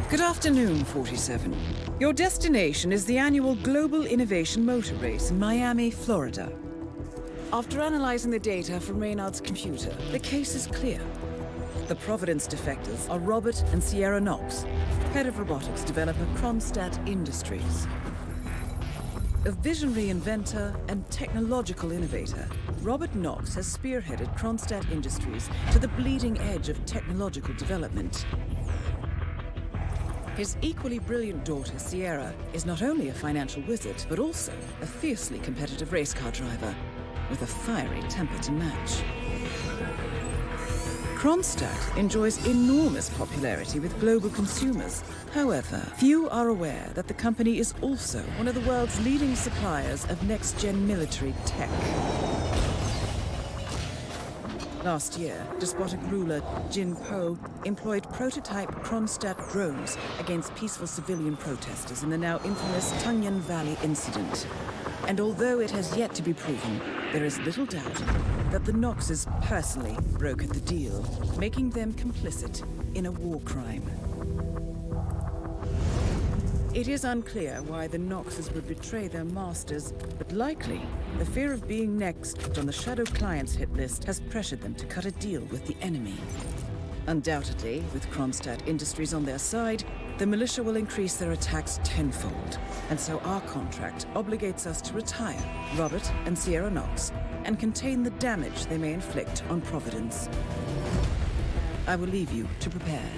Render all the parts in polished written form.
Good afternoon, 47. Your destination is the annual Global Innovation Motor Race in Miami, Florida. After analyzing the data from Reynard's computer, the case is clear. The Providence defectors are Robert and Sierra Knox, head of robotics developer Kronstadt Industries. A visionary inventor and technological innovator, Robert Knox has spearheaded Kronstadt Industries to the bleeding edge of technological development. His equally brilliant daughter, Sierra, is not only a financial wizard, but also a fiercely competitive race car driver, with a fiery temper to match. Kronstadt enjoys enormous popularity with global consumers. However, few are aware that the company is also one of the world's leading suppliers of next-gen military tech. Last year, despotic ruler Jin Po employed prototype Kronstadt drones against peaceful civilian protesters in the now infamous Tungan Valley incident. And although it has yet to be proven, there is little doubt that the Knoxes personally brokered the deal, making them complicit in a war crime. It is unclear why the Knoxes would betray their masters, but likely the fear of being next on the Shadow Clients hit list has pressured them to cut a deal with the enemy. Undoubtedly, with Kronstadt Industries on their side, the militia will increase their attacks tenfold, and so our contract obligates us to retire Robert and Sierra Knox and contain the damage they may inflict on Providence. I will leave you to prepare.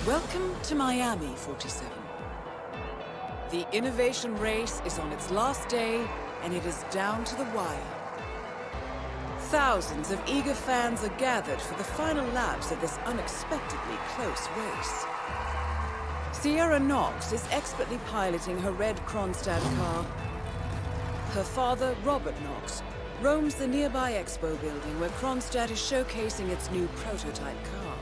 Welcome to Miami, 47. The innovation race is on its last day, and it is down to the wire. Thousands of eager fans are gathered for the final laps of this unexpectedly close race. Sierra Knox is expertly piloting her red Kronstadt car. Her father, Robert Knox, roams the nearby expo building where Kronstadt is showcasing its new prototype car.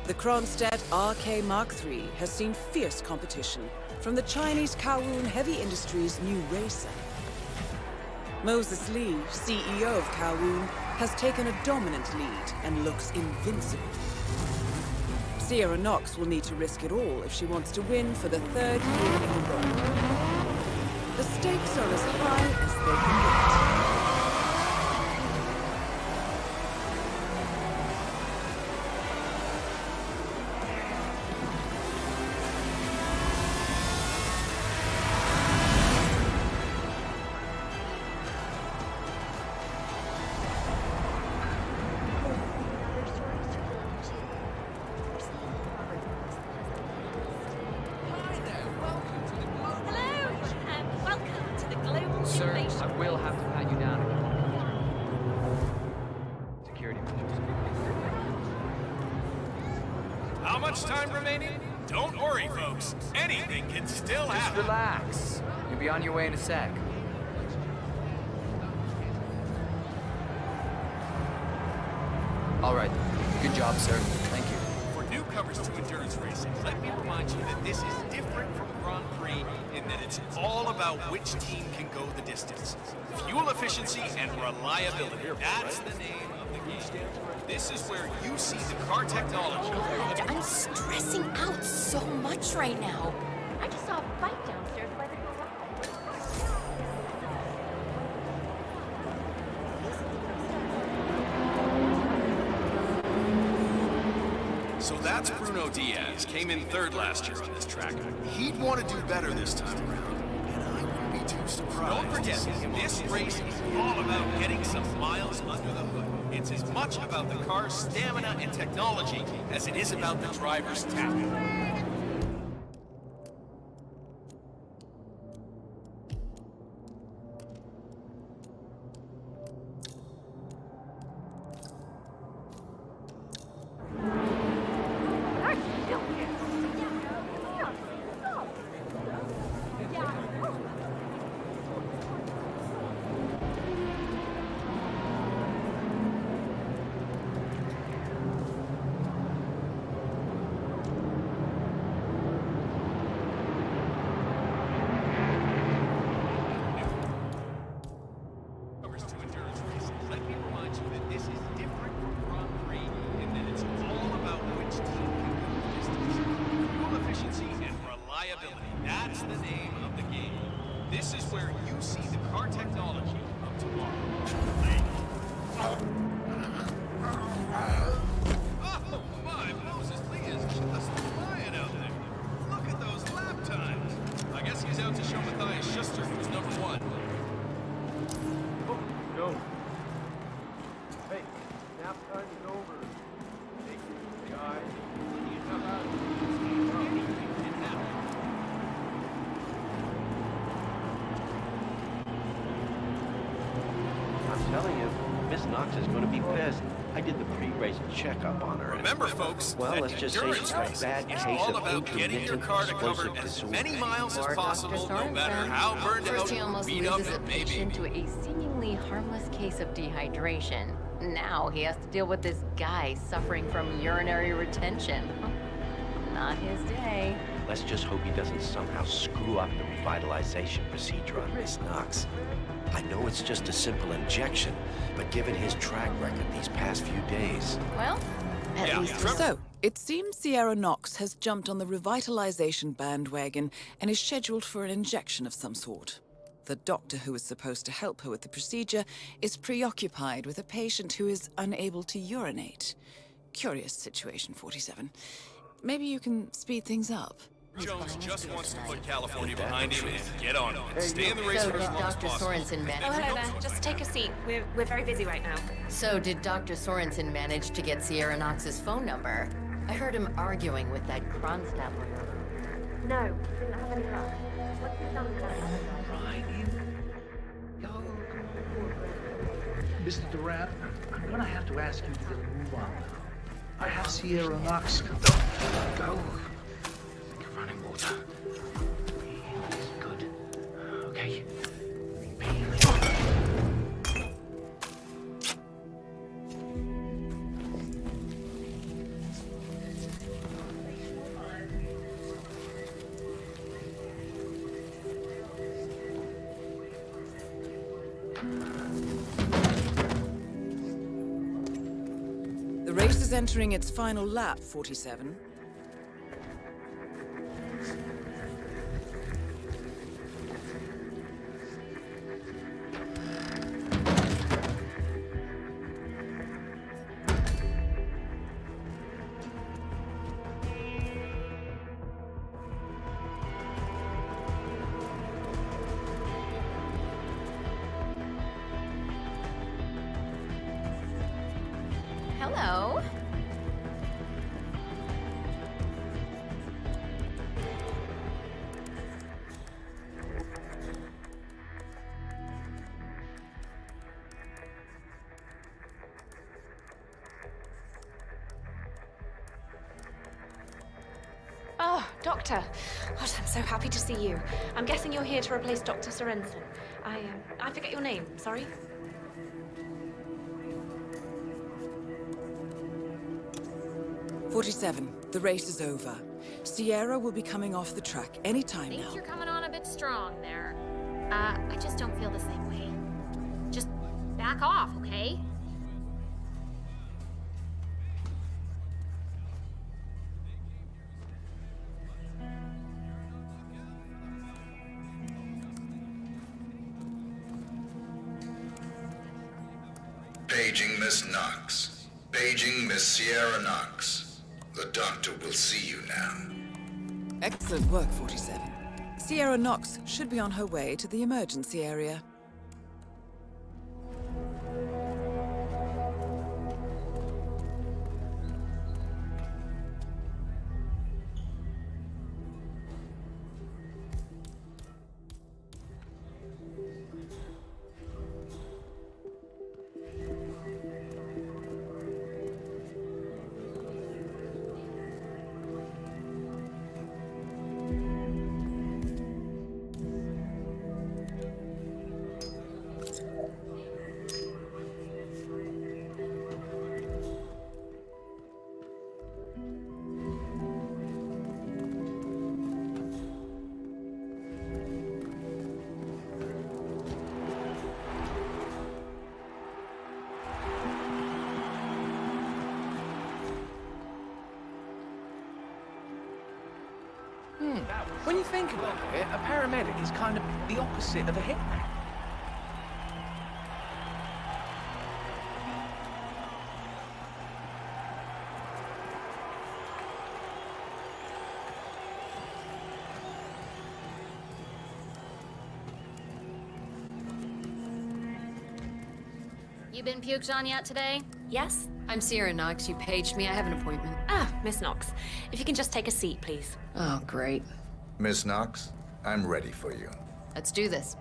The Kronstadt RK Mark III has seen fierce competition from the Chinese Kowloon Heavy Industries' new racer. Moses Lee, CEO of Kowloon, has taken a dominant lead and looks invincible. Sierra Knox will need to risk it all if she wants to win for the third year in a row. The stakes are as high as they can get. Sir, I will have to pat you down again. Security measures. How much time remaining? Don't worry, folks. Anything can still Just happen. relax. You'll be on your way in a sec. All right. Good job, sir. Thank you. For newcomers to endurance racing, let me remind you that this is different from Grand Prix in that it's all about which team can go the distance. Fuel efficiency and reliability. That's the name of the game. This is where you see the car technology. God, I'm stressing out so much right now. I just saw a fight downstairs by the garage. So that's Bruno Diaz. Came in third last year on this track. He'd want to do better this time around. And I wouldn't be too surprised. Don't forget, this race is all about getting some miles under the hood. It's as much about the car's stamina and technology as it is about the driver's talent. Reliability. That's the name of the game. This is where you see the car technology of tomorrow. Oh my, Moses Lee is just flying out there. Look at those lap times. I guess he's out to show Matthias Schuster who's number one. Oh, no. Hey, nap time is over. Take it, guys. I'm telling you, Miss Knox is going to be pissed. I did the pre-race checkup on her. Remember, folks, well, that let's just say endurance she's got a race bad is case all of about getting your intermittent car to cover explosive as disorder. many miles as Or possible, Dr. no matter Sorensen. how burned First out, he almost beat up loses a it may be. patient to a seemingly harmless case of dehydration. Now he has to deal with this guy suffering from urinary retention. Not his day. Let's just hope he doesn't somehow screw up the revitalization procedure on Miss Knox. I know it's just a simple injection, but given his track record these past few days... Well, at least we're So, it seems Sierra Knox has jumped on the revitalization bandwagon and is scheduled for an injection of some sort. The doctor who is supposed to help her with the procedure is preoccupied with a patient who is unable to urinate. Curious situation, 47. Maybe you can speed things up. Jones just wants to put California behind him and get on it. Stay in the race So for did as long as Dr. possible. Sorensen manage? Oh, hello there. Just take a seat. We're very busy right now. So did Dr. Sorensen manage to get Sierra Knox's phone number? I heard him arguing with that Kronstadt lawyer. No, didn't have any luck. What's the number? Mr. Durant, I'm gonna have to ask you to move on. I have Sierra Knox. Go. You're running water. Good. Okay. The race is entering its final lap, 47. Hello. Oh, Doctor. Gosh, I'm so happy to see you. I'm guessing you're here to replace Dr. Sorensen. I forget your name, sorry. The race is over. Sierra will be coming off the track any time Think now. you're coming on a bit strong there. I just don't feel the same way. Just back off, okay? Paging Miss Knox. Paging Miss Sierra Knox. The doctor will see you now. Excellent work, 47. Sierra Knox should be on her way to the emergency area. When you think about it, a paramedic is kind of the opposite of a hitman. You been puked on yet today? Yes? I'm Sierra Knox. You paged me. I have an appointment. Ah, Miss Knox. If you can just take a seat, please. Oh, great. Miss Knox, I'm ready for you. Let's do this.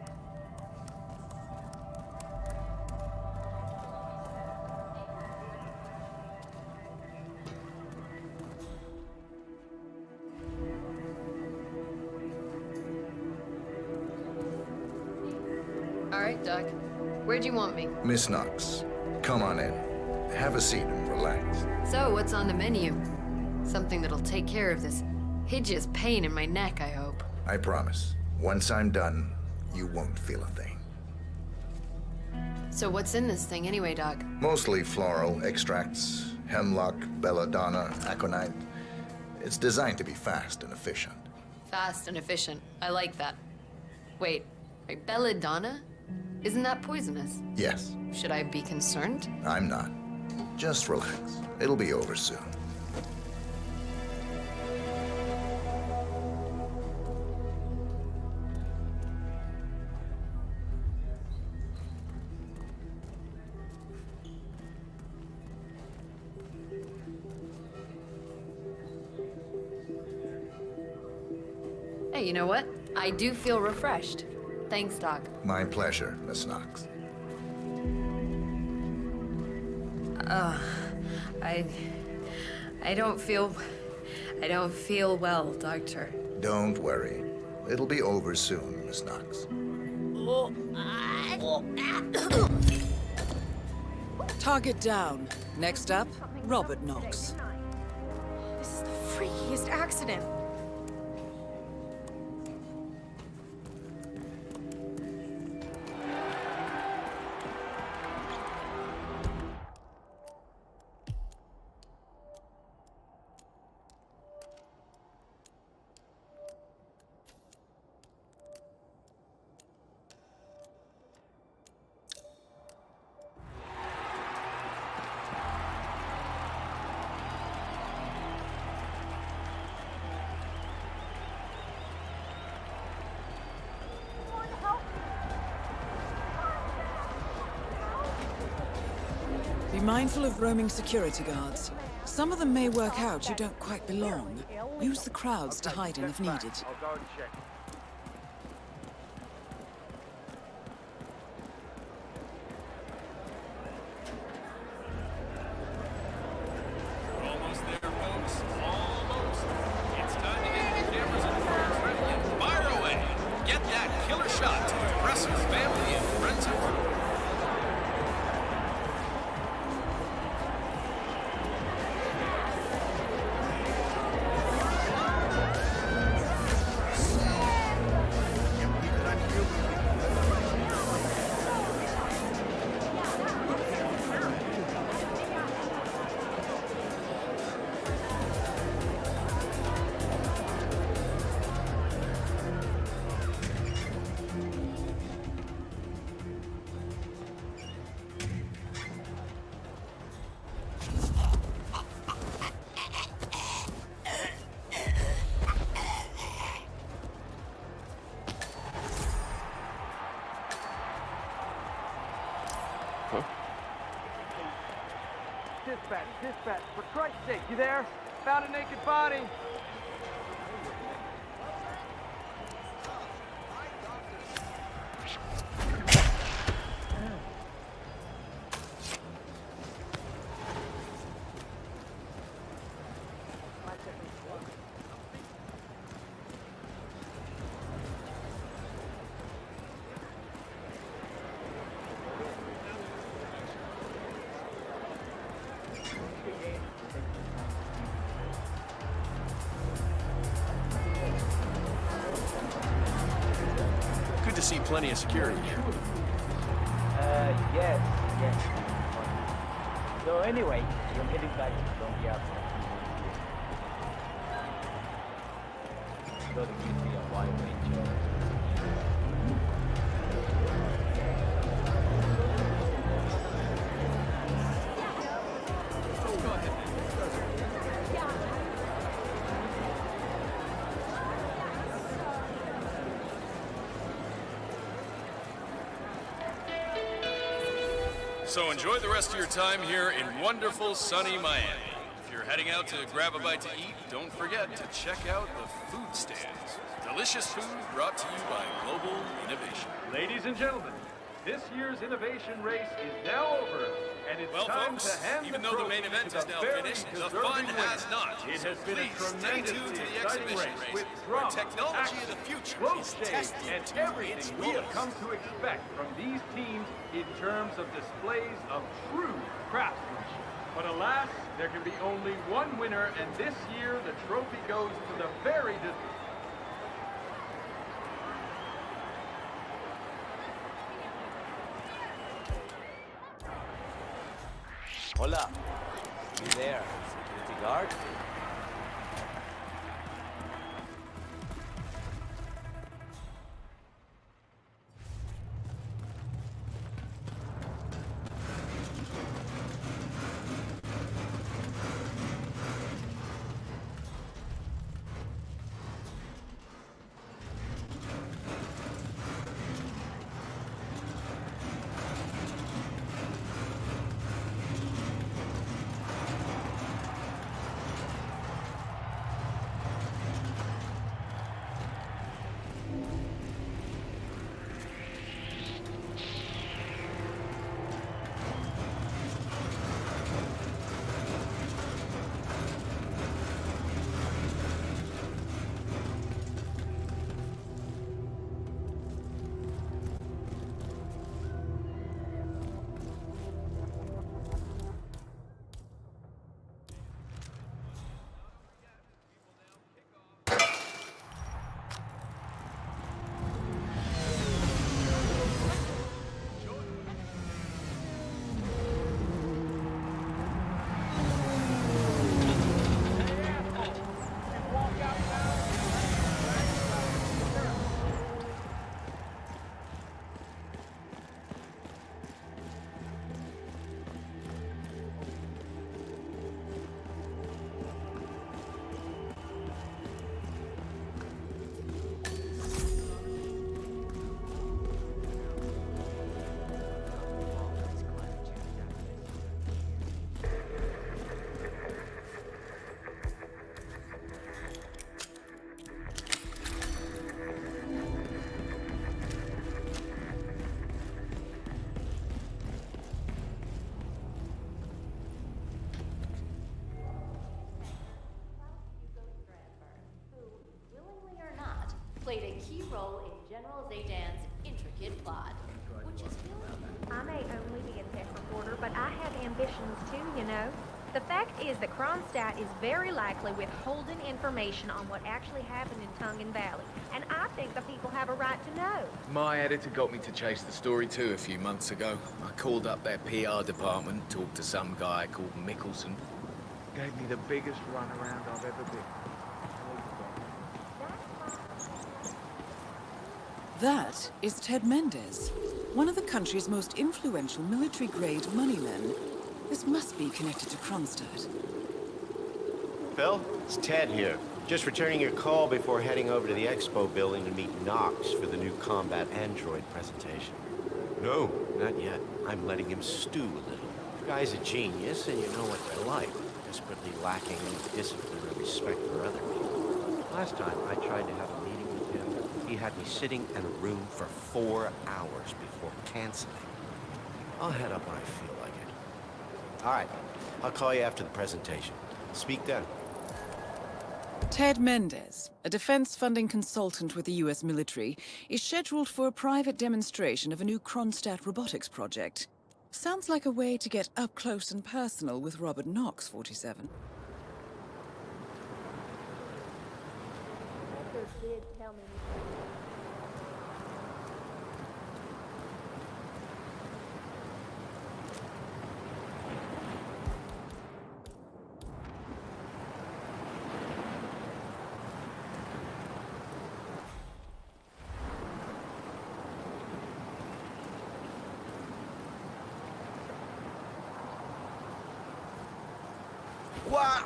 All right, Doc. Where'd you want me? Miss Knox, come on in. Have a seat and relax. So, what's on the menu? Something that'll take care of this hideous pain in my neck, I hope. I promise. Once I'm done, you won't feel a thing. So what's in this thing anyway, Doc? Mostly floral extracts, hemlock, belladonna, aconite. It's designed to be fast and efficient. Fast and efficient. I like that. Wait, right, belladonna? Isn't that poisonous? Yes, Should I be concerned? I'm not. Just relax. It'll be over soon. Hey, you know what? I do feel refreshed. Thanks, Doc. My pleasure, Miss Knox. I don't feel well, Doctor. Don't worry. It'll be over soon, Miss Knox. Target down. Next up, Robert Knox. This is the freakiest accident. Be mindful of roaming security guards. Some of them may work out you don't quite belong. Use the crowds to hide in if needed. I'll go and check. Almost there, folks. Almost. It's time to get the cameras and phones ready and fire away. Get that killer shot to impress your family and friends at work. Dispatch, for Christ's sake, you there? Found a naked body. Good to see plenty of security here. Yes. So anyway, you're heading back from the outside. sure to give me a wide range of... So enjoy the rest of your time here in wonderful, sunny Miami. If you're heading out to grab a bite to eat, don't forget to check out the food stands. Delicious food brought to you by Global Innovation. Ladies and gentlemen, this year's innovation race is now over, and it's time folks, to hand even the though the main trophy event to is the now very finished, the deserving fun winner. has not. It So has been a please stay tremendously tuned to the exciting exhibition race race, with where drama, technology action, of the future close is shave, tested and to everything its we have fullest. come to expect from these teams in terms of displays of true craftsmanship. But alas, there can be only one winner, and this year the trophy goes to the very Hola. You there, security guard? played a key role in General Zaydan's intricate plot, which is I may only be a tech reporter, but I have ambitions too, you know. The fact is that Kronstadt is very likely withholding information on what actually happened in Tungan Valley, and I think the people have a right to know. My editor got me to chase the story too a few months ago. I called up their PR department, talked to some guy called Mickelson. Gave me the biggest runaround I've ever been. That is Ted Mendez, one of the country's most influential military-grade moneymen. This must be connected to Kronstadt. Phil, it's Ted here. Just returning your call before heading over to the expo building to meet Knox for the new combat android presentation. No, not yet. I'm letting him stew a little. The guy's a genius, and you know what they're like. Desperately lacking any discipline or respect for other people. Last time I tried to have a meeting with him, he had me sitting in a room for 4 hours before canceling. I'll head up when I feel like it. All right, I'll call you after the presentation. Speak then. Ted Mendez, a defense funding consultant with the U.S. military, is scheduled for a private demonstration of a new Kronstadt robotics project. Sounds like a way to get up close and personal with Robert Knox, 47. Did tell me. What?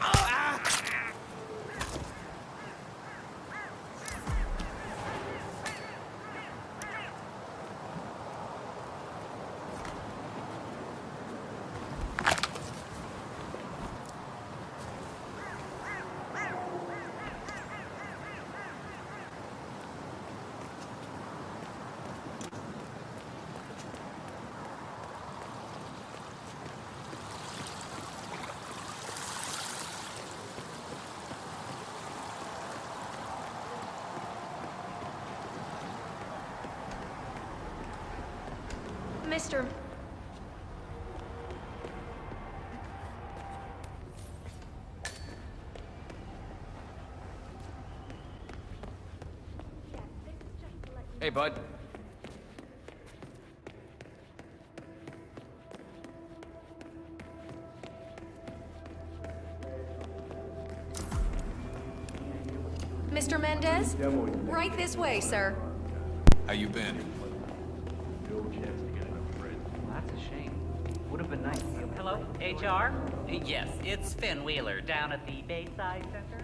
Mr. Hey, bud. Mr. Mendez? Right this way, sir. How you been? That's a shame. Would have been nice to be able to... Hello, HR? Yes, it's Finn Wheeler down at the Bayside Center.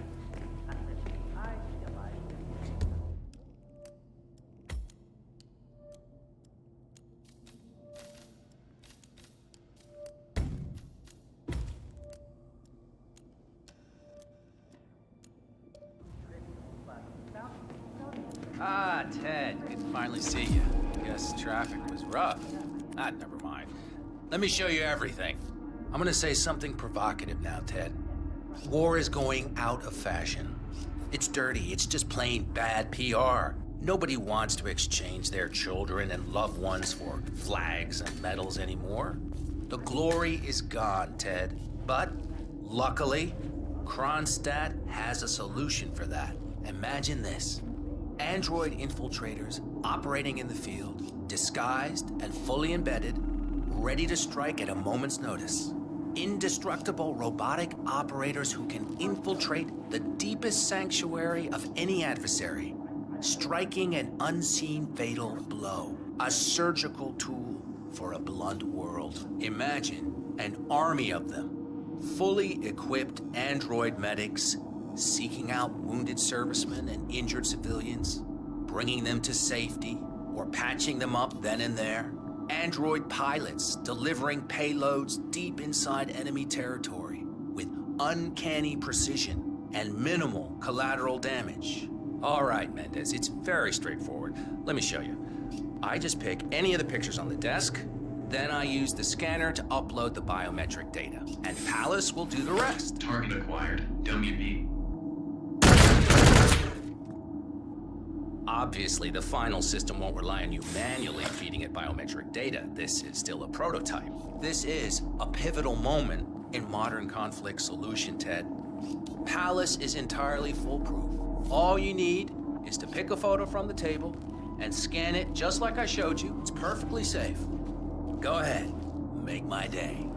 Ah, Ted, good to finally see you. Guess traffic was rough. Ah, never mind. Let me show you everything. I'm gonna say something provocative now, Ted. War is going out of fashion. It's dirty, it's just plain bad PR. Nobody wants to exchange their children and loved ones for flags and medals anymore. The glory is gone, Ted. But, luckily, Kronstadt has a solution for that. Imagine this. Android infiltrators operating in the field, disguised and fully embedded, ready to strike at a moment's notice. Indestructible robotic operators who can infiltrate the deepest sanctuary of any adversary, striking an unseen fatal blow. A surgical tool for a blunt world. Imagine an army of them, fully equipped android medics seeking out wounded servicemen and injured civilians, bringing them to safety, or patching them up then and there. Android pilots delivering payloads deep inside enemy territory with uncanny precision and minimal collateral damage. All right, Mendez, it's very straightforward. Let me show you. I just pick any of the pictures on the desk, then I use the scanner to upload the biometric data, and Palace will do the rest. Target acquired. WB. Obviously, the final system won't rely on you manually feeding it biometric data. This is still a prototype. This is a pivotal moment in modern conflict solution, Ted. Palace is entirely foolproof. All you need is to pick a photo from the table and scan it just like I showed you. It's perfectly safe. Go ahead, make my day.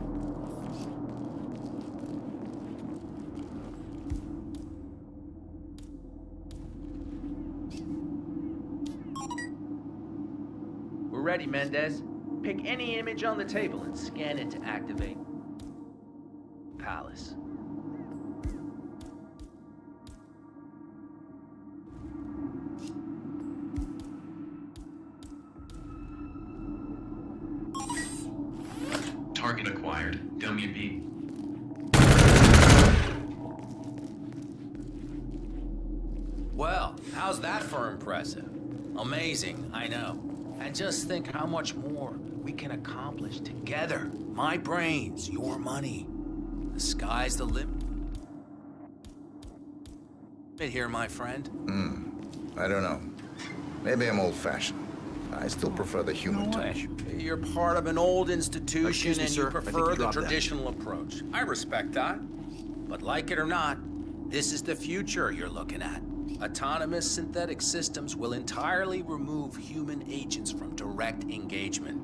We're ready, Mendez. Pick any image on the table and scan it to activate Palace. Target acquired. WB. Well, how's that for impressive? Amazing, I know. And just think how much more we can accomplish together. My brains, your money. The sky's the limit here, my friend. I don't know. Maybe I'm old-fashioned. I still prefer the human touch. You're part of an old institution me, and sir. you I think prefer you the dropped that. traditional approach. I respect that. But like it or not, this is the future you're looking at. Autonomous synthetic systems will entirely remove human agents from direct engagement.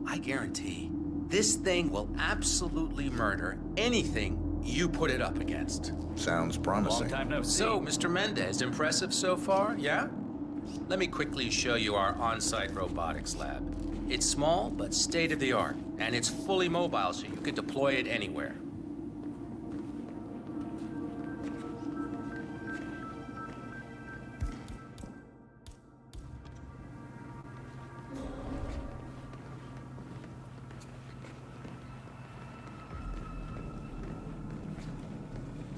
I guarantee this thing will absolutely murder anything you put it up against. Sounds promising. Long time no see. So, Mr. Mendez, impressive so far, yeah? Let me quickly show you our on-site robotics lab. It's small, but state-of-the-art, and it's fully mobile, so you can deploy it anywhere.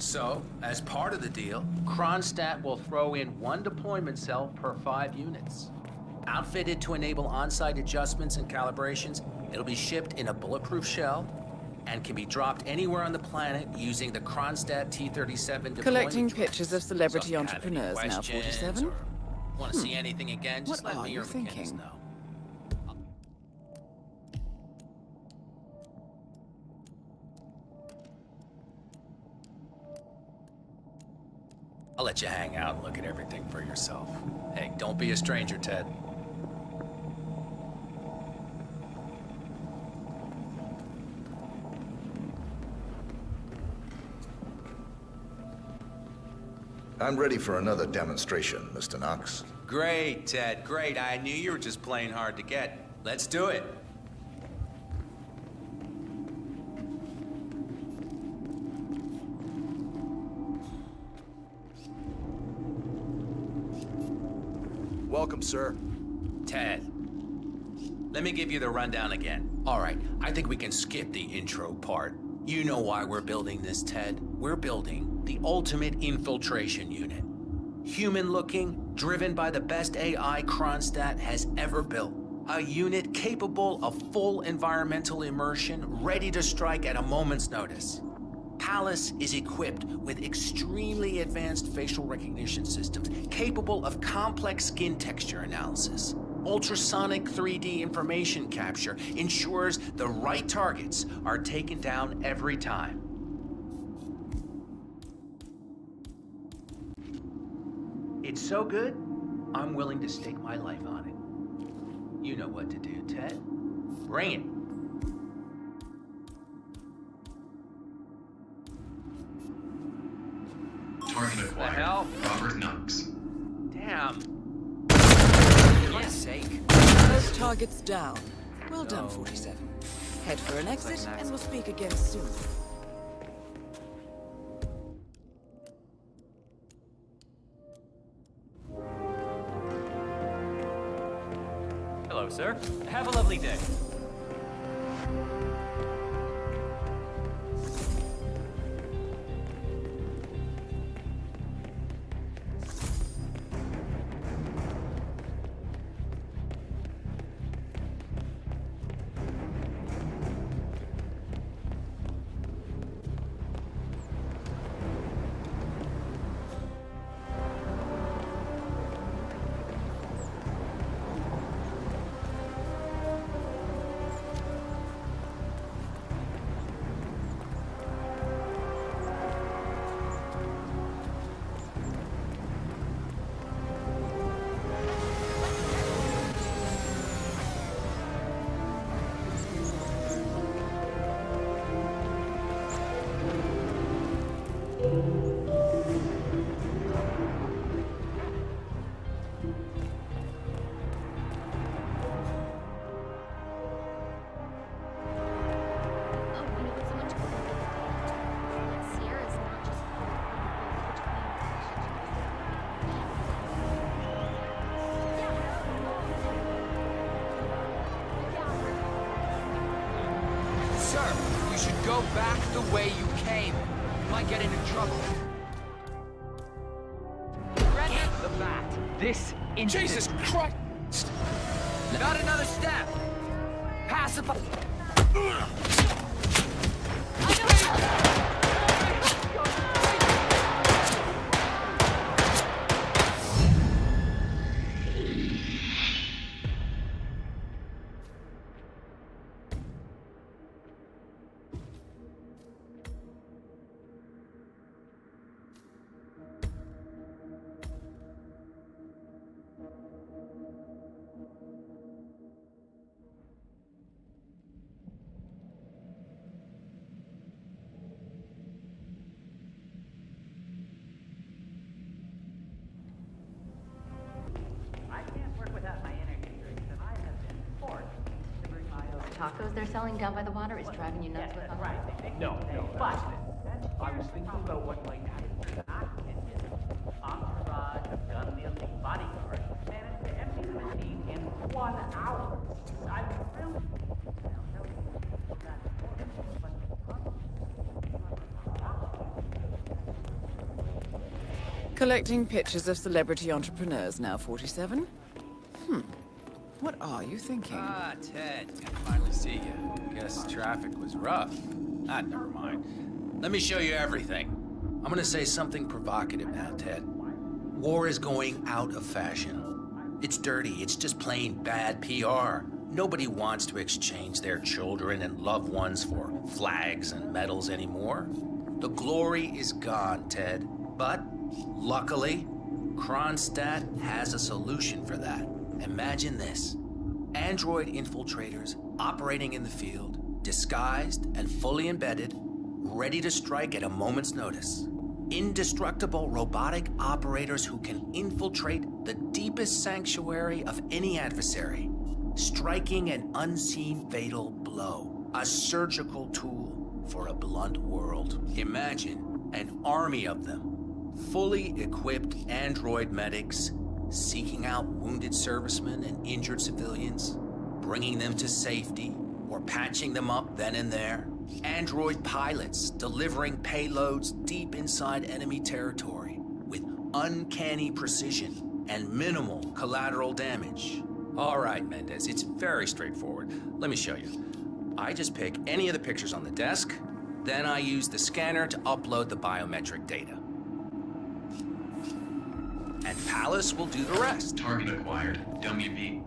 So, as part of the deal, Kronstadt will throw in 1 deployment cell per 5 units. Outfitted to enable on-site adjustments and calibrations, it'll be shipped in a bulletproof shell and can be dropped anywhere on the planet using the Kronstadt T-37 deployment Collecting drones. pictures of celebrity So, entrepreneurs now, questions 47? or want to see anything again, just What let are me you or McKinnis thinking? know. I'll let you hang out and look at everything for yourself. Hey, don't be a stranger, Ted. I'm ready for another demonstration, Mr. Knox. Great, Ted, great. I knew you were just playing hard to get. Let's do it. Welcome, sir. Ted, let me give you the rundown again. All right, I think we can skip the intro part. You know why we're building this, Ted. We're building the ultimate infiltration unit. Human-looking, driven by the best AI Kronstadt has ever built. A unit capable of full environmental immersion, ready to strike at a moment's notice. Palace is equipped with extremely advanced facial recognition systems, capable of complex skin texture analysis. Ultrasonic 3D information capture ensures the right targets are taken down every time. It's so good, I'm willing to stake my life on it. You know what to do, Ted. Bring it. Target acquired. The hell? Robert Knox. Damn. For God's sake. Both targets down. Well done, 47. Head for an exit, and we'll speak again soon. Hello, sir. Have a lovely day. Sir, you should go back the way you came. You might get into trouble. Get the bat. This instant. Jesus Christ! Not another step. Pacify. Tacos they're selling down by the water is driving you nuts with them. No, but I was thinking about what might happen to Knox and his entourage of gun-wielding bodyguards managed to empty the machine in 1 hour. I was really... Collecting pictures of celebrity entrepreneurs now, 47? What are you thinking? Ah, Ted, good to finally see you. Guess traffic was rough. Ah, never mind. Let me show you everything. I'm gonna say something provocative now, Ted. War is going out of fashion. It's dirty, it's just plain bad PR. Nobody wants to exchange their children and loved ones for flags and medals anymore. The glory is gone, Ted. But, luckily, Kronstadt has a solution for that. Imagine this. Android infiltrators operating in the field, disguised and fully embedded, ready to strike at a moment's notice. Indestructible robotic operators who can infiltrate the deepest sanctuary of any adversary, striking an unseen fatal blow, a surgical tool for a blunt world. Imagine an army of them, fully equipped android medics, seeking out wounded servicemen and injured civilians, bringing them to safety, or patching them up then and there. Android pilots delivering payloads deep inside enemy territory with uncanny precision and minimal collateral damage. All right, Mendez, it's very straightforward. Let me show you. I just pick any of the pictures on the desk, then I use the scanner to upload the biometric data. And Palace will do the rest. Target acquired. WB.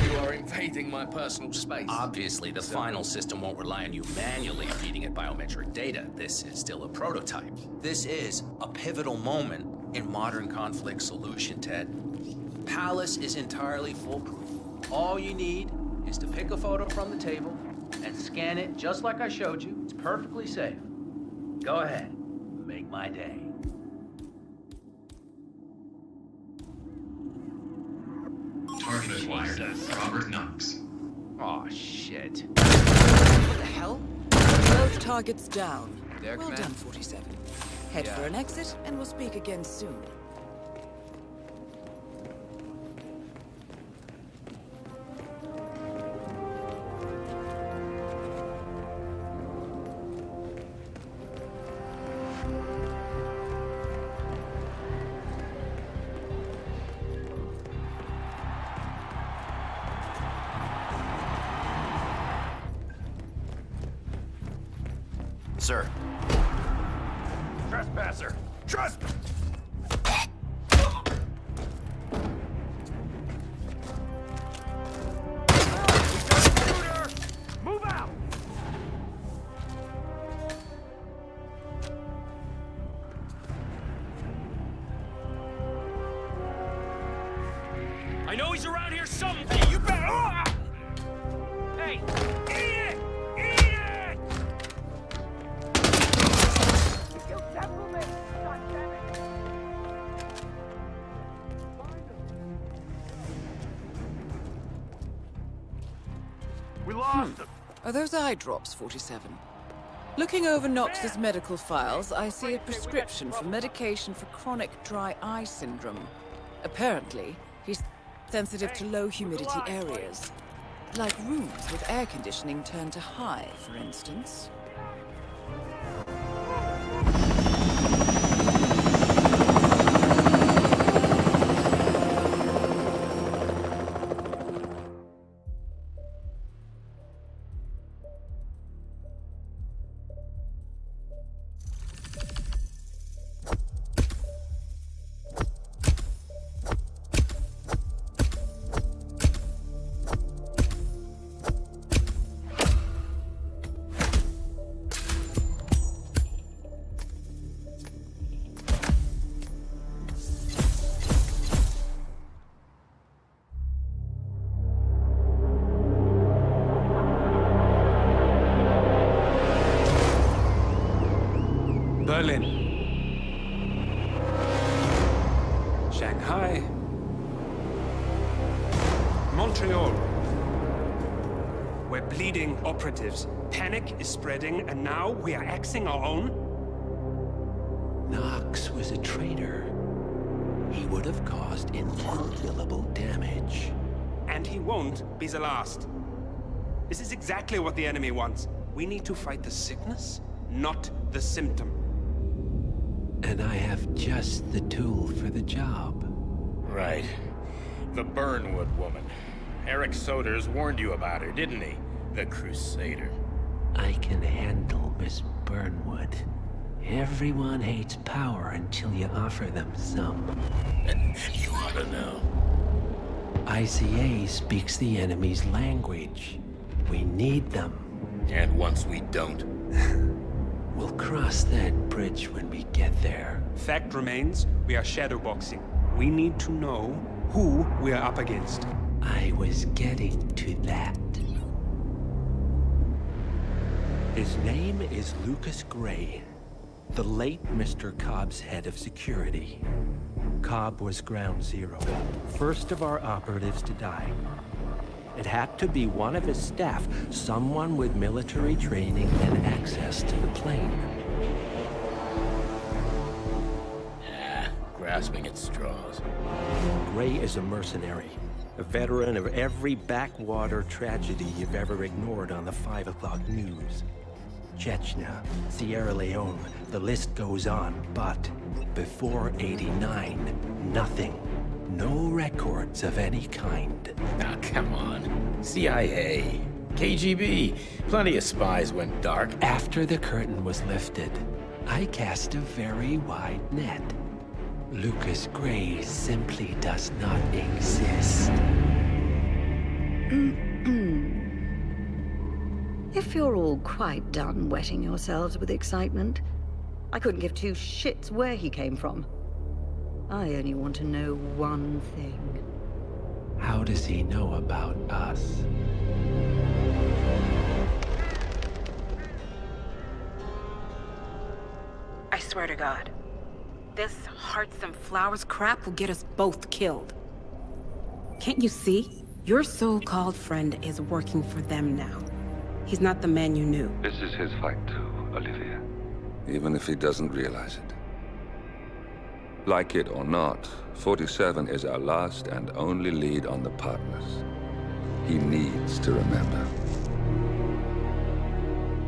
You are invading my personal space. Obviously, the final system won't rely on you manually feeding it biometric data. This is still a prototype. This is a pivotal moment in modern conflict solution, Ted. Palace is entirely foolproof. All you need is to pick a photo from the table and scan it just like I showed you. It's perfectly safe. Go ahead. Make my day. Target acquired. Robert Knox. Oh, shit. What the hell? Both targets down. There, Well Command. done, 47. Head for an exit, and we'll speak again soon. Sir. Trespasser! Trespass! Move out! I know he's around here somewhere! Hey, you better... Hey, eat it! Eat it! You temperament! God damn it! We lost him! Are those eye drops, 47? Looking over Knox's medical files, I see a prescription for medication for chronic dry eye syndrome. Apparently, he's sensitive to low humidity areas. Like rooms with air conditioning turned to high, for instance. Berlin, Shanghai, Montreal. We're bleeding operatives. Panic is spreading, and now we are axing our own? Knox was a traitor. He would have caused incalculable damage. And he won't be the last. This is exactly what the enemy wants. We need to fight the sickness, not the symptom. And I have just the tool for the job. Right. The Burnwood woman. Eric Soders warned you about her, didn't he? The Crusader. I can handle Miss Burnwood. Everyone hates power until you offer them some. You ought to know. ICA speaks the enemy's language. We need them. And once we don't? We'll cross that bridge when we get there. Fact remains, we are shadowboxing. We need to know who we are up against. I was getting to that. His name is Lucas Gray, the late Mr. Cobb's head of security. Cobb was ground zero, first of our operatives to die. It had to be one of his staff, someone with military training and access to the plane. Grasping at straws. Gray is a mercenary, a veteran of every backwater tragedy you've ever ignored on the 5 o'clock news. Chechnya, Sierra Leone, the list goes on, but before '89, nothing. No records of any kind. Ah, come on. CIA, KGB, plenty of spies went dark. After the curtain was lifted, I cast a very wide net. Lucas Gray simply does not exist. If you're all quite done wetting yourselves with excitement, I couldn't give two shits where he came from. I only want to know one thing. How does he know about us? I swear to God, this hearts and flowers crap will get us both killed. Can't you see? Your so-called friend is working for them now. He's not the man you knew. This is his fight too, Olivia. Even if he doesn't realize it. Like it or not, 47 is our last and only lead on the partners. He needs to remember.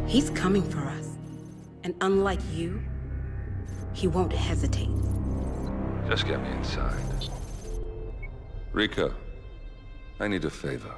He's coming for us. And unlike you, he won't hesitate. Just get me inside. Rico, I need a favor.